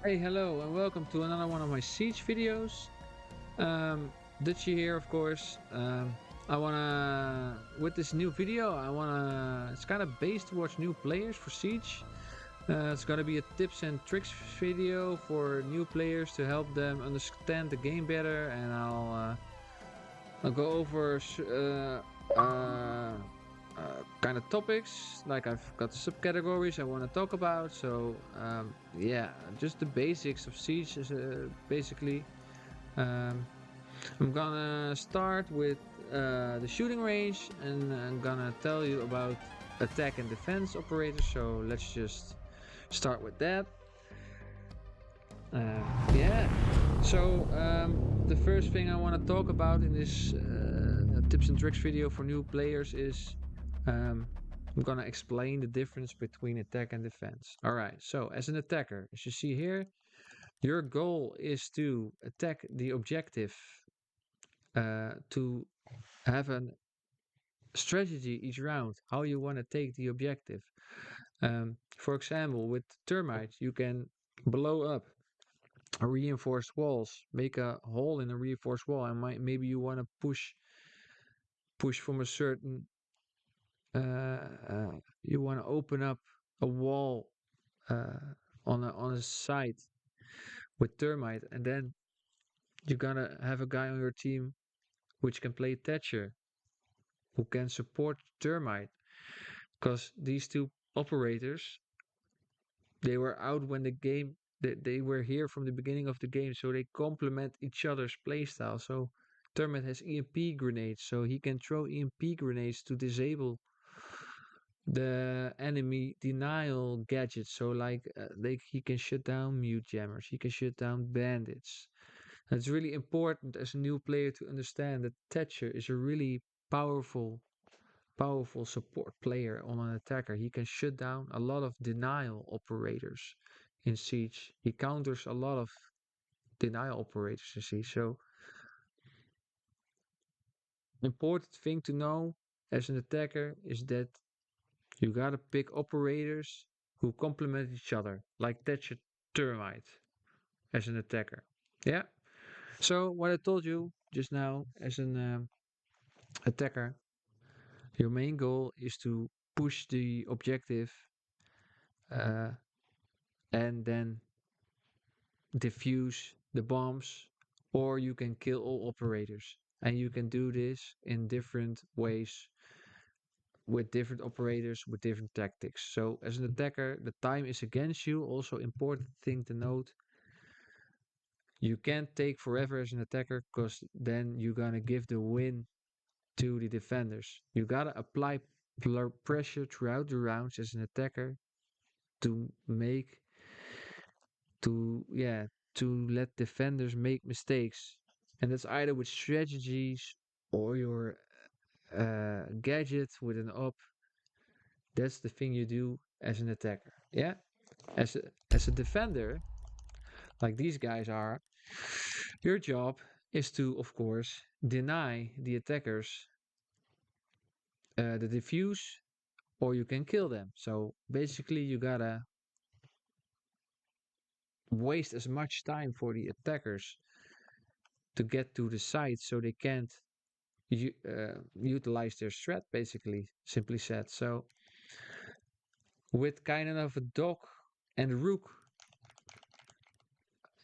Hey, hello, and welcome to another one of my Siege videos. Um, Dutchy here, of course. With this new video, it's kind of based towards new players for Siege. It's gonna be a tips and tricks video for new players to help them understand the game better, and I'll go over kind of topics. Like I've got subcategories I want to talk about. So yeah, just the basics of Siege is basically. Um, I'm gonna start with the shooting range, and I'm gonna tell you about attack and defense operators. So let's just start with that. Yeah. So the first thing I want to talk about in this tips and tricks video for new players is um, I'm gonna explain the difference between attack and defense. All right. So as an attacker, as you see here, your goal is to attack the objective, to have a strategy each round how you want to take the objective. For example, with termites, you can blow up a reinforced walls, make a hole in a reinforced wall, and maybe you want to push from a certain. You want to open up a wall uh, on a site with termite, and then you're gonna have a guy on your team which can play Thatcher, who can support termite, because these two operators, they were out when the game, they were here from the beginning of the game, so they complement each other's playstyle. So Termite has EMP grenades, so he can throw EMP grenades to disable the enemy denial gadgets. So he can shut down mute jammers, he can shut down bandits. And it's really important as a new player to understand that Thatcher is a really powerful support player on an attacker. He can shut down a lot of denial operators in Siege. He counters a lot of denial operators in Siege. So, important thing to know as an attacker is that you gotta pick operators who complement each other, like Thatcher Termite as an attacker. Yeah. So, what I told you just now as an attacker, your main goal is to push the objective uh, and then defuse the bombs, or you can kill all operators. And you can do this in different ways with different operators with different tactics. So as an attacker, the time is against you. Also important thing to note, you can't take forever as an attacker, because then you're gonna give the win to the defenders. You gotta apply pressure throughout the rounds as an attacker to make to yeah to let defenders make mistakes, and that's either with strategies or your gadget with an op. That's the thing you do as an attacker. Yeah, as a defender, like these guys are, your job is to, of course, deny the attackers the defuse, or you can kill them. So basically, you gotta waste as much time for the attackers to get to the site so they can't utilize their strat, basically, simply said. So with kind of a dog and rook,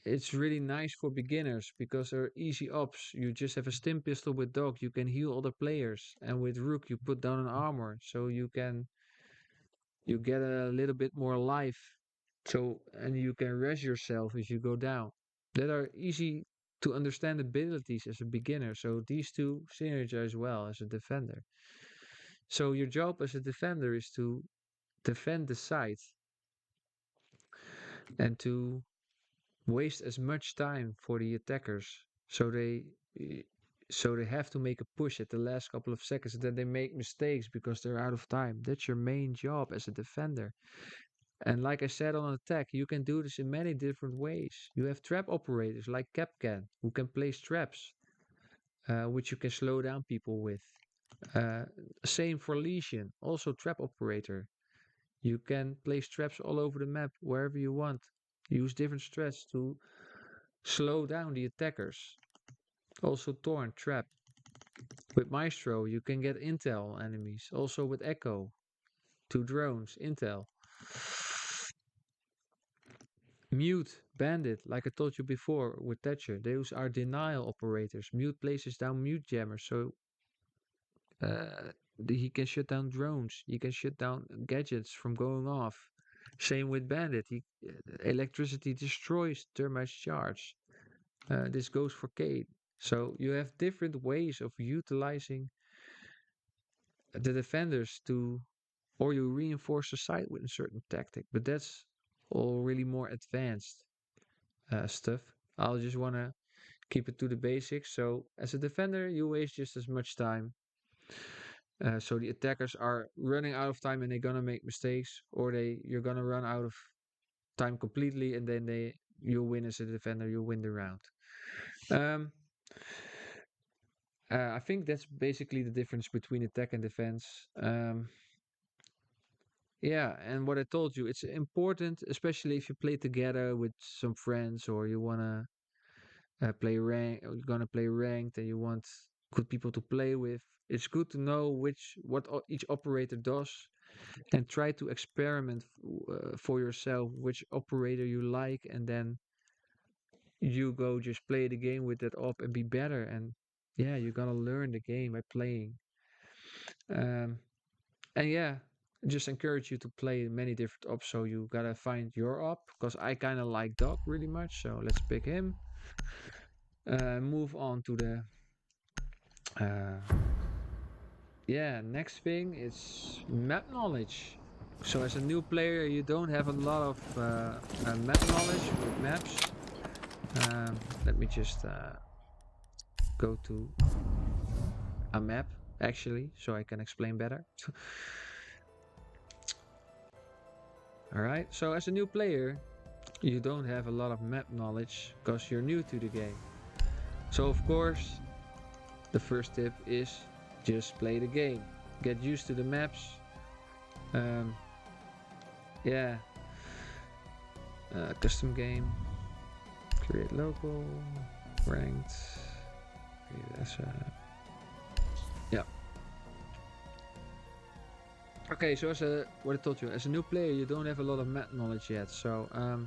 it's really nice for beginners because they're easy ops. You just have a stim pistol with dog, you can heal other players, and with rook you put down an armor, so you get a little bit more life. So, and you can res yourself if you go down. That are easy to understand abilities as a beginner. So these two synergize well as a defender. So your job as a defender is to defend the site and to waste as much time for the attackers. So they have to make a push at the last couple of seconds, and then they make mistakes because they're out of time. That's your main job as a defender. And like I said, on attack, you can do this in many different ways. You have trap operators like Capcan, who can place traps, which you can slow down people with. Uh, Same for Legion, also trap operator. You can place traps all over the map, wherever you want. Use different strats to slow down the attackers. Also Torn, Trap. With Maestro, you can get intel enemies. Also with Echo, 2 drones, intel. Mute, Bandit, like I told you before with Thatcher. Those are denial operators. Mute places down mute jammers, so he can shut down drones. He can shut down gadgets from going off. Same with Bandit. Electricity destroys Termite's charge. This goes for Kate. So you have different ways of utilizing the defenders to, or you reinforce the site with a certain tactic. But that's all really more advanced stuff. I'll just want to keep it to the basics. So as a defender, you waste just as much time. So the attackers are running out of time and they're gonna make mistakes, or you're gonna run out of time completely, and then you win as a defender. You win the round. I think that's basically the difference between attack and defense. Yeah, and what I told you, it's important, especially if you play together with some friends, or you wanna play rank, or you're gonna play ranked, and you want good people to play with. It's good to know what each operator does, and try to experiment for yourself which operator you like, and then you go just play the game with that op and be better. And yeah, you're gonna learn the game by playing. Um, and yeah, just encourage you to play many different ops. So you gotta find your op, because I kind of like Doc really much. So let's pick him. Move on to the next thing is map knowledge. So as a new player, you don't have a lot of map knowledge with maps. Let me just go to a map actually, so I can explain better. Alright, so as a new player, you don't have a lot of map knowledge because you're new to the game. So of course, the first tip is just play the game. Get used to the maps. Custom game. Create local. Ranked. Yeah. Okay, so what I told you, as a new player, you don't have a lot of map knowledge yet. So I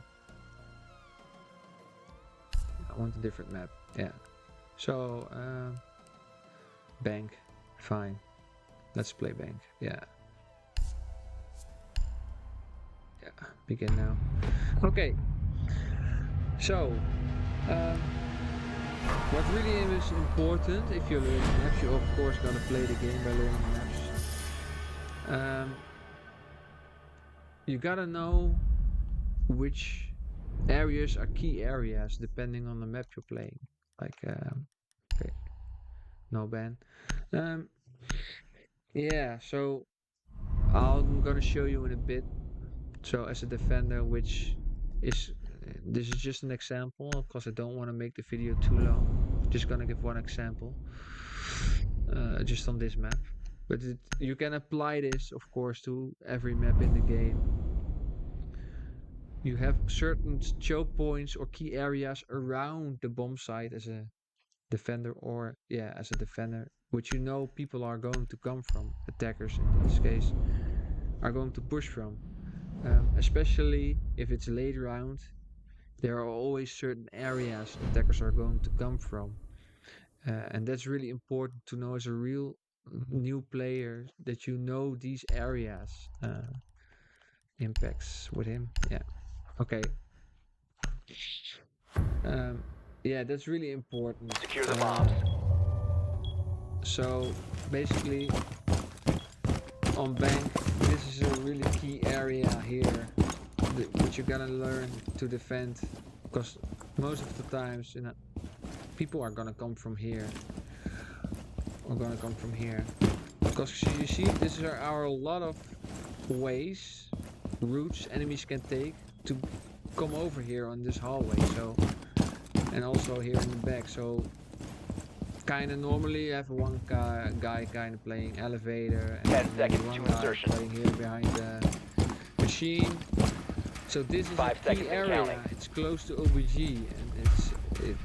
want a different map. Yeah. So bank, fine. Let's play bank. Yeah. Begin now. Okay. So what really is important if you're learning maps, you're of course gonna play the game by learning maps. You gotta know which areas are key areas depending on the map you're playing. Like okay, no ban. Yeah, so I'm gonna show you in a bit. So as a defender, this is just an example, because I don't want to make the video too long. Just gonna give one example, just on this map. But you can apply this, of course, to every map in the game. You have certain choke points or key areas around the bomb site as a defender, which you know people are going to come from. Attackers in this case are going to push from. Especially if it's late round, there are always certain areas attackers are going to come from. And that's really important to know as a real new player, that you know these areas. Impacts with him. Yeah. Okay. Yeah, that's really important. Secure the bombs. So basically, on bank, this is a really key area here, which you gotta learn to defend, because most of the times, people are gonna come from here, or gonna come from here, because you see, there are a lot of routes enemies can take to come over here on this hallway. So, and also here in the back. So kind of normally you have one guy kind of playing elevator, and 10 seconds one to guy insertion. playing here behind the machine. So this is a 5 key seconds and area. counting. It's close to OBG, and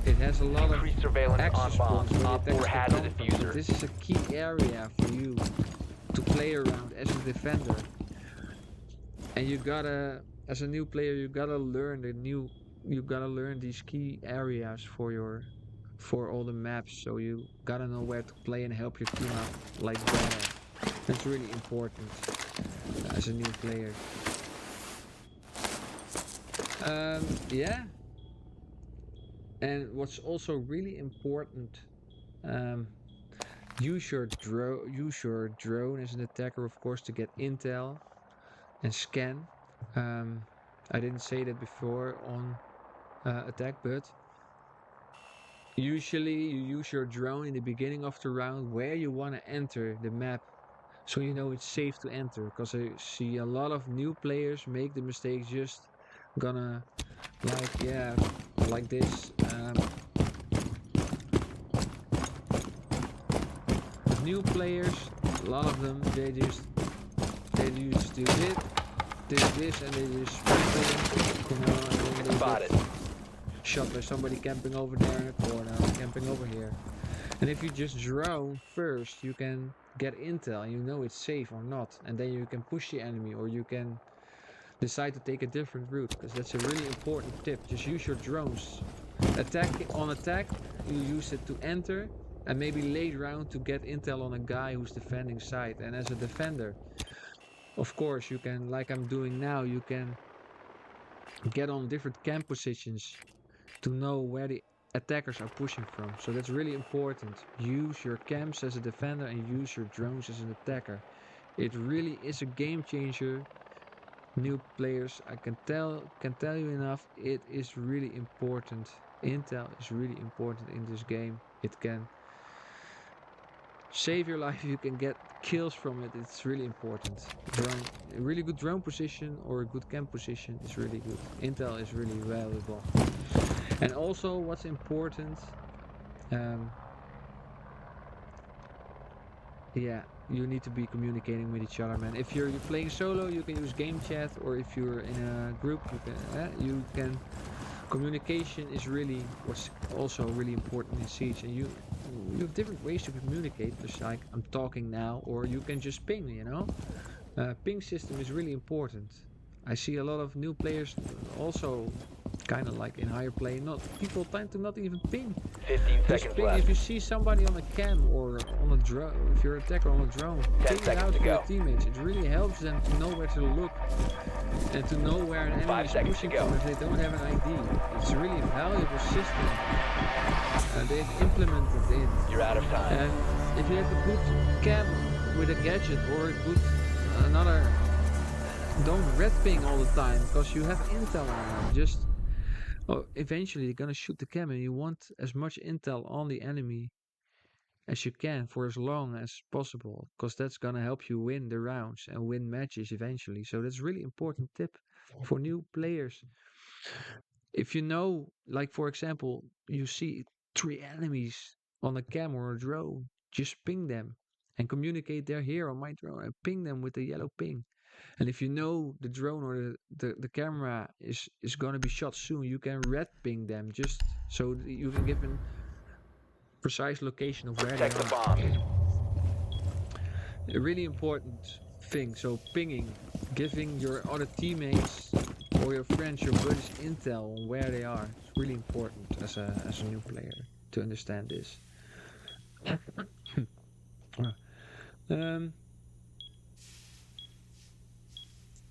it has a lot of Increased surveillance access on bombs. points where the Op 4 attackers can has a come from. So diffuser. this is a key area for you to play around as a defender. And you gotta, as a new player, you gotta learn these key areas for all the maps. So you gotta know where to play and help your team out like that. That's really important as a new player. Yeah. And what's also really important, um, use your drone as an attacker, of course, to get intel and scan. I didn't say that before on attack, but usually you use your drone in the beginning of the round where you want to enter the map, so you know it's safe to enter. Because I see a lot of new players make the mistake just gonna like this. With new players, a lot of them they just do this and they just sprint, and then they Spotted. get shot by somebody camping over there in a corner or camping over here. And if you just drone first, you can get intel and you know it's safe or not, and then you can push the enemy or you can decide to take a different route, because that's a really important tip. Just use your drones. Attack, you use it to enter, and maybe late round to get intel on a guy who's defending side. And as a defender, of course, you can, like I'm doing now, you can get on different camp positions to know where the attackers are pushing from. So that's really important. Use your camps as a defender and use your drones as an attacker. It really is a game changer. New players, I can tell you enough. It is really important. Intel is really important in this game. It can save your life. You can get kills from it. It's really important. A really good drone position or a good camp position is really good. Intel is really valuable. And also, what's important, yeah, you need to be communicating with each other, man. If you're playing solo, you can use game chat, or if you're in a group, you can. Communication is really what's also really important in Siege, and you have different ways to communicate. Just like I'm talking now, or you can just ping. Ping system is really important. I see a lot of new players also kind of like in higher play. Not people tend to not even ping. 15 Just seconds ping left. if you see somebody on a cam or on a drone. If you're an attacker on a drone, 10 ping it seconds out to for your go. teammates. It really helps them to know where to look and to know where an enemy 5 is seconds pushing to go. from if they don't have an ID. It's a really valuable system. They've implemented in. You're out of time. And if you have a good cam with a gadget or a good another, don't red ping all the time because you have intel on them. Just eventually they're gonna shoot the cam, and you want as much intel on the enemy as you can for as long as possible, because that's gonna help you win the rounds and win matches eventually. So that's really important tip for new players. If you know, like for example, you see 3 enemies on a cam or a drone, just ping them and communicate they're here on my drone and ping them with the yellow ping. And if you know the drone or the camera is gonna be shot soon, you can red ping them just so that you can give them precise location of where they Protect the are. bombs. A really important thing. So pinging, giving your other teammates or your friends, your buddies intel on where they are. It's really important as a new player to understand this. um,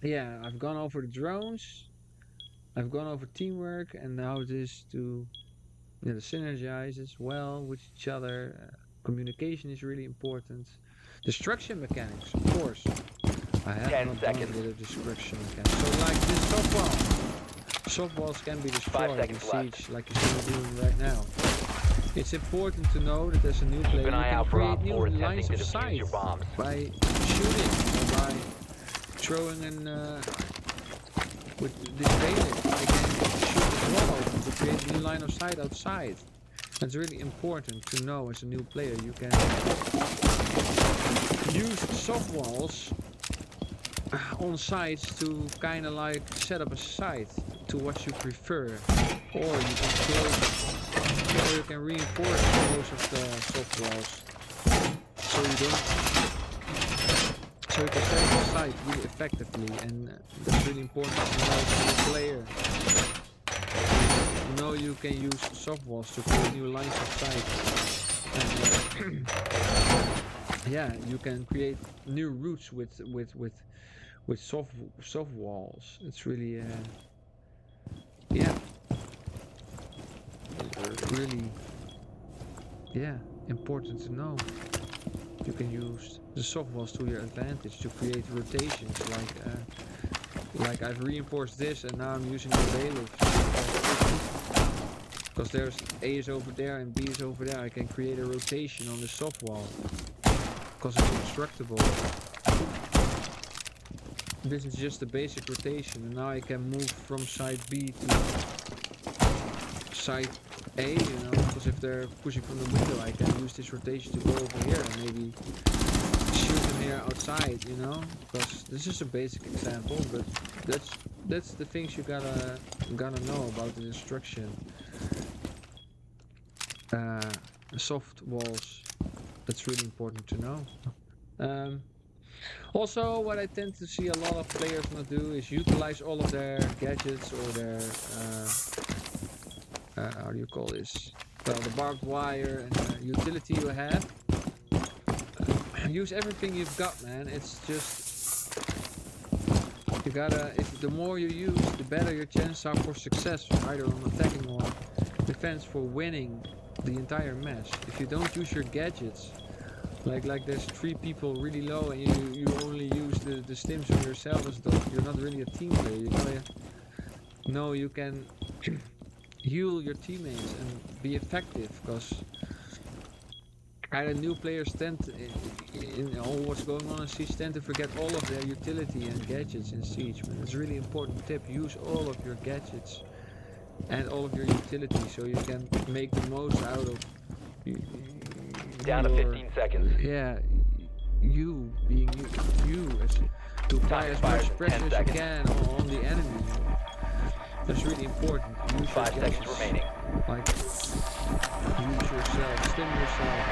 yeah, I've gone over the drones. I've gone over teamwork and how it is to synergize as well with each other. Communication is really important. Destruction mechanics, of course. I have 10 not seconds. done with the destruction mechanics. So like this softball. Softballs can be 5 destroyed in seconds left. Siege like you see me doing right now. It's important to know that as a new player Keep an you eye can out for create Op new 4 lines attempting of to defuse sight your bombs. by shooting or by throwing an with this bayonet. They can shoot the wall open to create a new line of sight outside. That's really important to know as a new player. You can use soft walls on sites to kind of like set up a site to what you prefer, or you can close, or you can reinforce most of the soft walls, so you don't, so you can set up a site really effectively, and that's really important to know as a player. You know you can use soft walls to create new lines of sight, and yeah, you can create new routes with soft walls. It's really yeah, really yeah, important to know. You can use the soft walls to your advantage to create rotations, like I've reinforced this and now I'm using the bailiff because there's A is over there and B is over there. I can create a rotation on the soft wall because it's indestructible. This is just a basic rotation, and now I can move from side B to side A, you know, because if they're pushing from the window, I can use this rotation to go over here and maybe shoot them here outside, you know, because this is a basic example, but that's the things you gotta know about the destruction. Soft walls, that's really important to know. Also, what I tend to see a lot of players not do is utilize all of their gadgets or their how do you call this? Well, the barbed wire and the utility you have. Use everything you've got, man. It's just you gotta. If the more you use, the better your chances are for success, either on attacking or defense, for winning the entire match. If you don't use your gadgets, like there's 3 people really low and you only use the stims on yourself as though you're not really a team player. You gotta know you can heal your teammates and be effective, because kind of new players tend to, in all what's going on in Siege, tend to forget all of their utility and gadgets in Siege. But it's a really important tip: use all of your gadgets and all of your utility so you can make the most out of Down to 15 seconds. yeah, you being you as to apply as much pressure as you can on the enemy. That's really important. Use 5 your seconds gadgets. remaining. Like use yourself, stim yourself.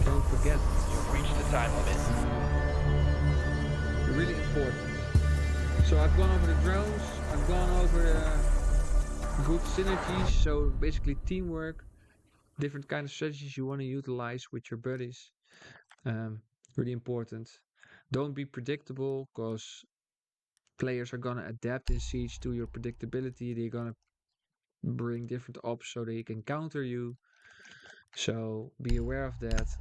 Don't forget. You've reached the time limit. Really important. So I've gone over the drones. I've gone over good synergies. So basically teamwork. Different kind of strategies you want to utilize with your buddies. Really important. Don't be predictable, because players are gonna adapt in Siege to your predictability. They're gonna bring different ops so they can counter you. So be aware of that.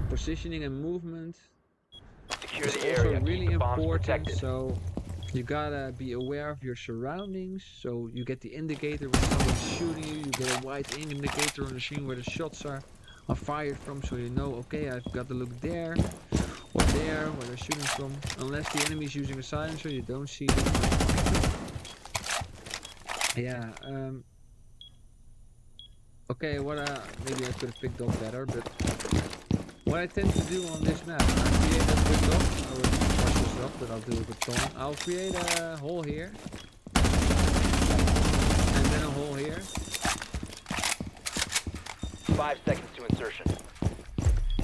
Positioning and movement Secure is the also area. Keep really the bombs important. protected. So you gotta be aware of your surroundings. So you get the indicator when someone's shooting you. You get a white indicator on the screen where the shots are fired from, so you know, okay, I've got to look there or there where they're shooting from. Unless the enemy is using a silencer, you don't see them. Yeah. Okay. Maybe I could have picked up better, but what I tend to do on this map, I create a quick dock. I will watch this dock, but I'll do it with Tom. I'll create a hole here, and then a hole here. 5 seconds to insertion.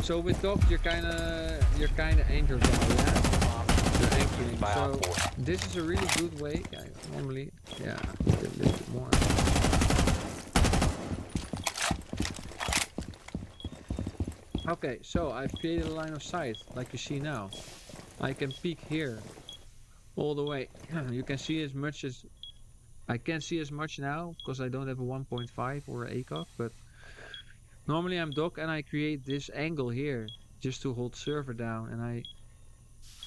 So with dock, you're kind of anchored down, yeah. You're anchoring. So this is a really good way. Normally, yeah, a little bit more. Okay, so I've created a line of sight, like you see now. I can peek here, all the way. You can see as much as... I can't see as much now, because I don't have a 1.5 or an ACOG, but... Normally I'm dock and I create this angle here, just to hold server down, and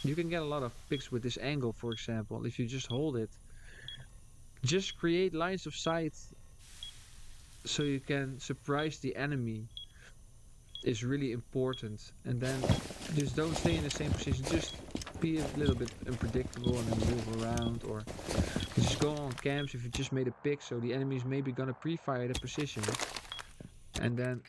you can get a lot of picks with this angle, for example, if you just hold it. Just create lines of sight so you can surprise the enemy is really important. And then just don't stay in the same position, just be a little bit unpredictable and then move around, or just go on camps if you just made a pick, so the enemy is maybe gonna pre-fire the position. And then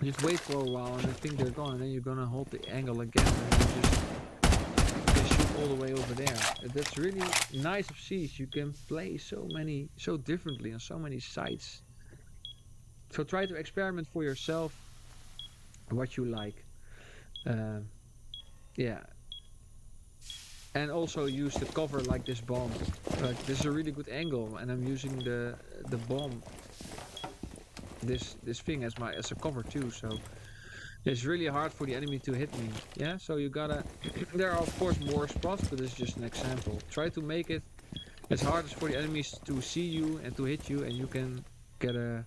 Just wait for a while and I think they're gone, and then you're gonna hold the angle again and you just shoot all the way over there. That's really nice of Siege. You can play so differently on so many sites. So try to experiment for yourself what you like. Yeah. And also use the cover like this bomb. This is a really good angle, and I'm using the bomb, this thing as a cover too. So it's really hard for the enemy to hit me. Yeah. So you gotta. There are of course more spots, but this is just an example. Try to make it as hard as for the enemies to see you and to hit you, and you can get a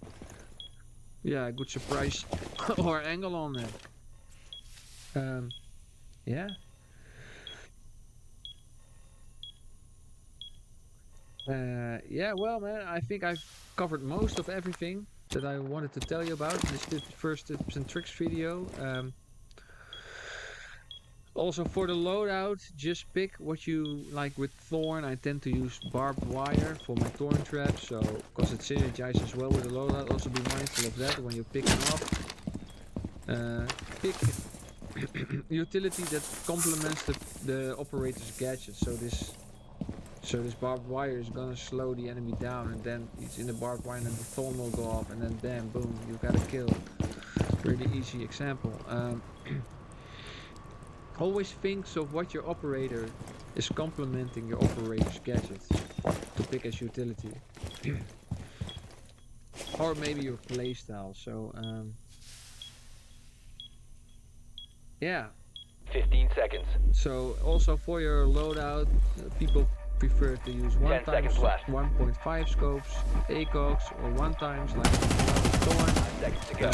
good surprise or angle on them. Yeah. Yeah, well, man, I think I've covered most of everything that I wanted to tell you about in this first tips and tricks video. Also for the loadout, just pick what you like with Thorn. I tend to use barbed wire for my Thorn traps, so because it synergizes well with the loadout. Also be mindful of that when you're picking up. Pick utility that complements the operator's gadget. So this barbed wire is gonna slow the enemy down, and then it's in the barbed wire and then the thorn will go off, and then bam, boom, you got a kill. Really easy example. Always think of what your operator is complementing your operator's gadget to pick as utility. Or maybe your playstyle. So yeah. 15 seconds. So also for your loadout, people prefer to use 10 seconds left. 1.5 scopes, ACOGs, or 1 times like Thorn. 5 seconds to go.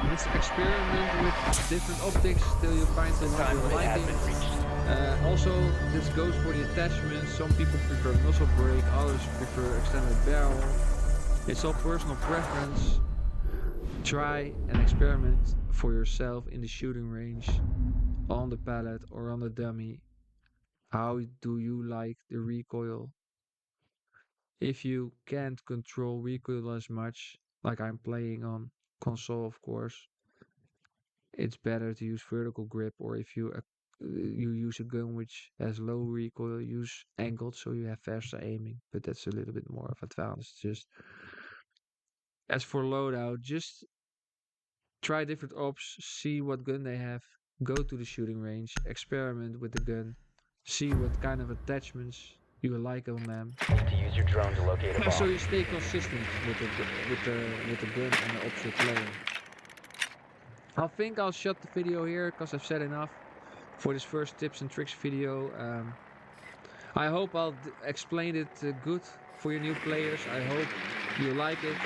Let's experiment with different optics till you find the one Time you're limit has liking. been reached. Also, this goes for the attachments. Some people prefer muzzle brake, others prefer extended barrel. It's all personal preference. Try and experiment for yourself in the shooting range, on the pallet or on the dummy. How do you like the recoil? If you can't control recoil as much, like I'm playing on console of course, it's better to use vertical grip, or if you use a gun which has low recoil, use angled so you have faster aiming, but that's a little bit more of advanced. Just as for loadout, just try different ops, see what gun they have, go to the shooting range, experiment with the gun, see what kind of attachments you like on them, To use your drone to locate a so bomb. you stay consistent with the gun and the ops you're playing. I think I'll shut the video here because I've said enough for this first tips and tricks video. I hope I'll explain it good for your new players. I hope you like it.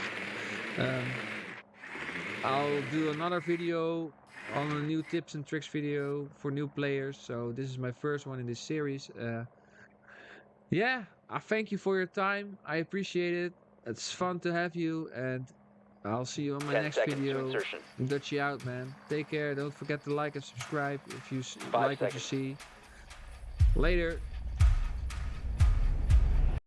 I'll do another video on a new tips and tricks video for new players. So this is my first one in this series. Yeah, I thank you for your time. I appreciate it. It's fun to have you, and I'll see you on my 10 next seconds to video. insertion. Dutchie out, man. Take care. Don't forget to like and subscribe if you 5 like what you seconds. see. Later.